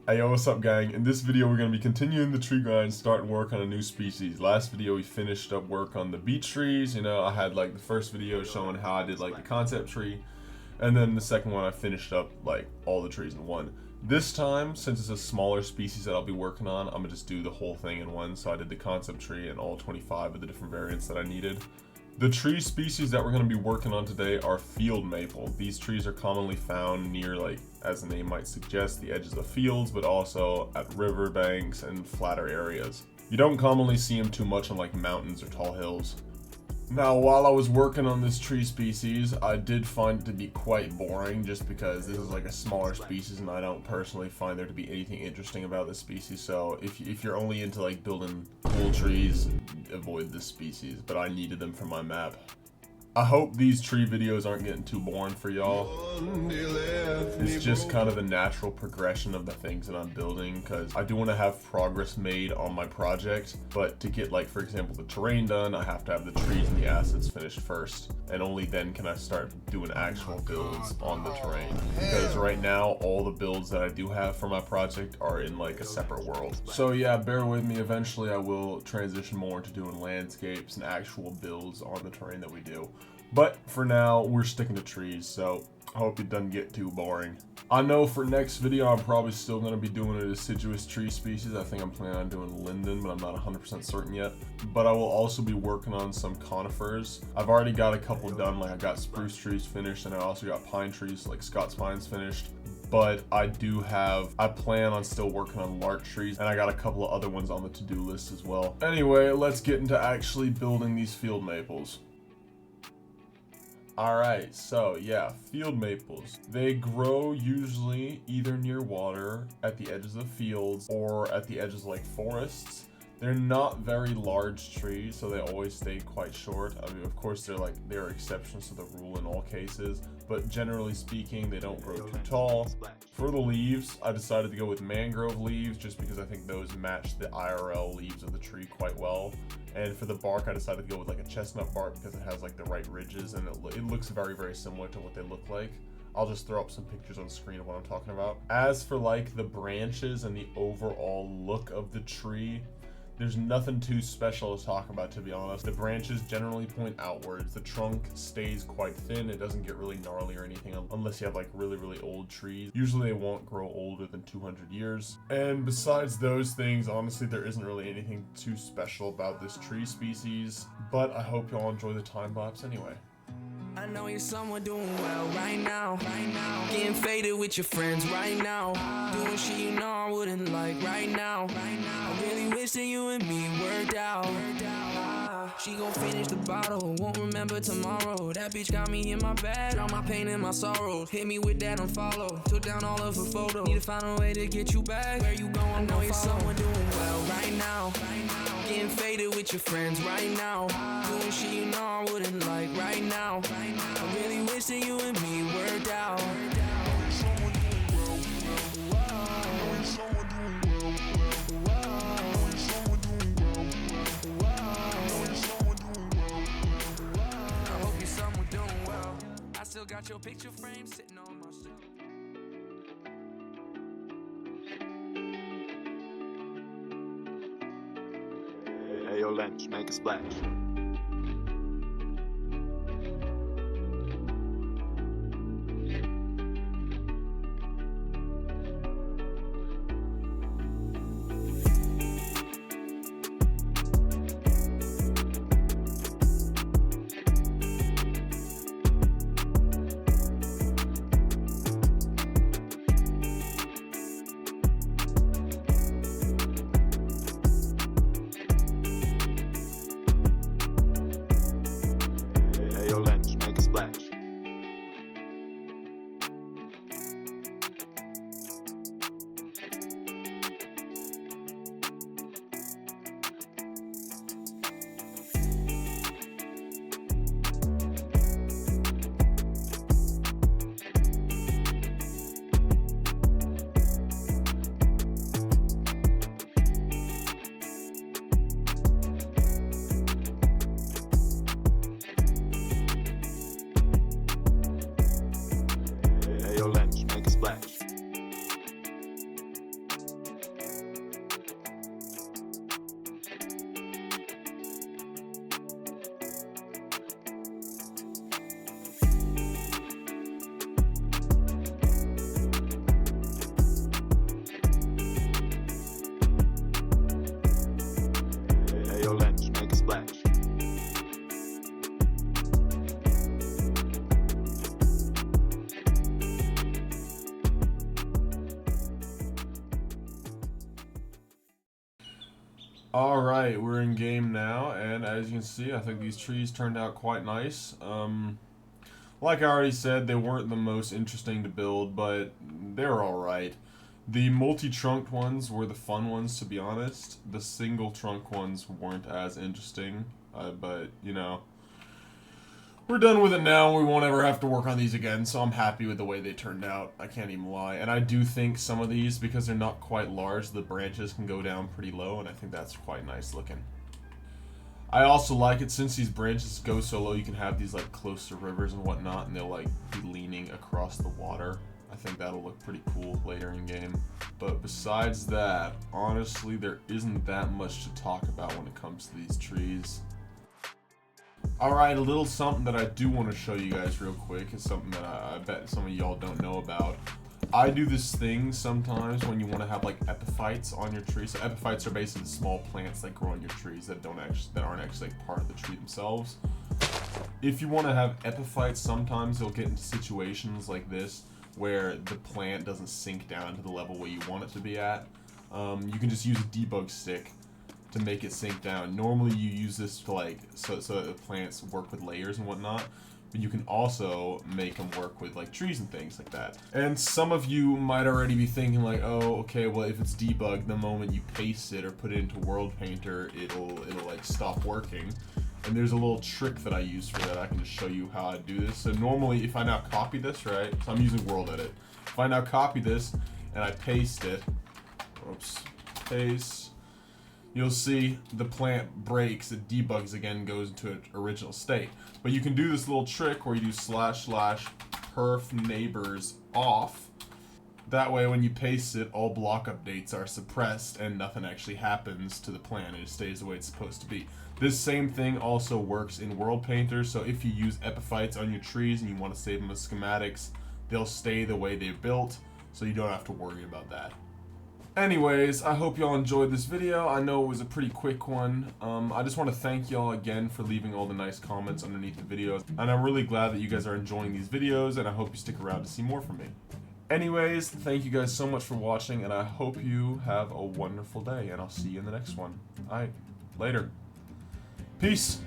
Hey yo, what's up gang? In this video we're going to be continuing the tree grind, starting work on a new species. Last video we finished up work on the beech trees. You know, I had like the first video showing how I did like the concept tree, and then the second one I finished up like all the trees in one. This time, since it's a smaller species that I'll be working on, I'm going to just do the whole thing in one. So I did the concept tree and all 25 of the different variants that I needed. The tree species that we're going to be working on today are field maple. These trees are commonly found near, like, as the name might suggest, the edges of fields, but also at river banks and flatter areas. You don't commonly see them too much on like mountains or tall hills. Now, while I was working on this tree species, I did find it to be quite boring just because this is like a smaller species and I don't personally find there to be anything interesting about this species. So if you're only into like building cool trees, avoid this species, but I needed them for my map. I hope these tree videos aren't getting too boring for y'all. It's just kind of the natural progression of the things that I'm building, because I do want to have progress made on my project, but to get, like, for example, the terrain done, I have to have the trees and the assets finished first, and only then can I start doing actual builds on the terrain. Because right now, all the builds that I do have for my project are in like a separate world. So yeah, bear with me, eventually I will transition more into doing landscapes and actual builds on the terrain that we do. But for now, we're sticking to trees, so I hope it doesn't get too boring. I know for next video, I'm probably still going to be doing a deciduous tree species. I think I'm planning on doing linden, but I'm not 100% certain yet. But I will also be working on some conifers. I've already got a couple done, like I got spruce trees finished, and I also got pine trees, like Scots pines finished. But I plan on still working on larch trees, and I got a couple of other ones on the to-do list as well. Anyway, let's get into actually building these field maples. Alright, so yeah, field maples. They grow usually either near water, at the edges of fields, or at the edges of like forests. They're not very large trees, so they always stay quite short. I mean, of course, there are exceptions to the rule in all cases, but generally speaking, they don't grow too tall. For the leaves, I decided to go with mangrove leaves just because I think those match the IRL leaves of the tree quite well. And for the bark, I decided to go with like a chestnut bark because it has like the right ridges and it looks very, very similar to what they look like. I'll just throw up some pictures on the screen of what I'm talking about. As for like the branches and the overall look of the tree, there's nothing too special to talk about, to be honest. The branches generally point outwards. The trunk stays quite thin. It doesn't get really gnarly or anything unless you have like really, really old trees. Usually they won't grow older than 200 years. And besides those things, honestly, there isn't really anything too special about this tree species, but I hope y'all enjoy the time lapse anyway. I know you're someone doing well right now. Getting faded with your friends right now. Doing shit you know I wouldn't like right now. I really wish that you and me worked out. She gon' finish the bottle, won't remember tomorrow. That bitch got me in my bed, all my pain and my sorrows. Hit me with that unfollow, took down all of her photos. Need to find a way to get you back. Where you going? I know you're someone doing well right now. Getting faded with your friends right now. Doing shit you know I wouldn't like right now. I really wish that you and me worked out. I hope you're someone doing well. I still got your picture frame sitting on my shelf. Hey, yo, Lens, make a splash. Alright, we're in game now, and as you can see, I think these trees turned out quite nice. Like I already said, they weren't the most interesting to build, but they're alright. The multi-trunked ones were the fun ones, to be honest. The single trunk ones weren't as interesting, but, you know, we're done with it now. We won't ever have to work on these again, so I'm happy with the way they turned out. I can't even lie. And I do think some of these, because they're not quite large, the branches can go down pretty low, and I think that's quite nice looking. I also like it, since these branches go so low, you can have these like close to rivers and whatnot, and they'll like be leaning across the water. I think that'll look pretty cool later in game. But besides that, honestly, there isn't that much to talk about when it comes to these trees. Alright, a little something that I do want to show you guys real quick is something that I bet some of y'all don't know about. I do this thing sometimes when you want to have like epiphytes on your tree. So epiphytes are basically small plants that grow on your trees that aren't actually like part of the tree themselves. If you want to have epiphytes, sometimes you'll get into situations like this where the plant doesn't sink down to the level where you want it to be at. You can just use a debug stick to make it sink down. Normally you use this to like so that the plants work with layers and whatnot, but you can also make them work with like trees and things like that. And some of you might already be thinking like, oh, okay, well if it's debugged, the moment you paste it or put it into World Painter, it'll like stop working. And there's a little trick that I use for that. I can just show you how I do this. So normally if I now copy this, right? So I'm using World Edit. If I now copy this and I paste it, oops, paste, you'll see the plant breaks, it debugs again, goes into its original state. But you can do this little trick where you do //perf neighbors off. That way when you paste it, all block updates are suppressed and nothing actually happens to the plant. It stays the way it's supposed to be. This same thing also works in World Painter, so if you use epiphytes on your trees and you want to save them as schematics, they'll stay the way they're built, so you don't have to worry about that. Anyways, I hope y'all enjoyed this video. I know it was a pretty quick one. I just want to thank y'all again for leaving all the nice comments underneath the videos. And I'm really glad that you guys are enjoying these videos, and I hope you stick around to see more from me. Anyways, thank you guys so much for watching, and I hope you have a wonderful day, and I'll see you in the next one. Alright, later. Peace!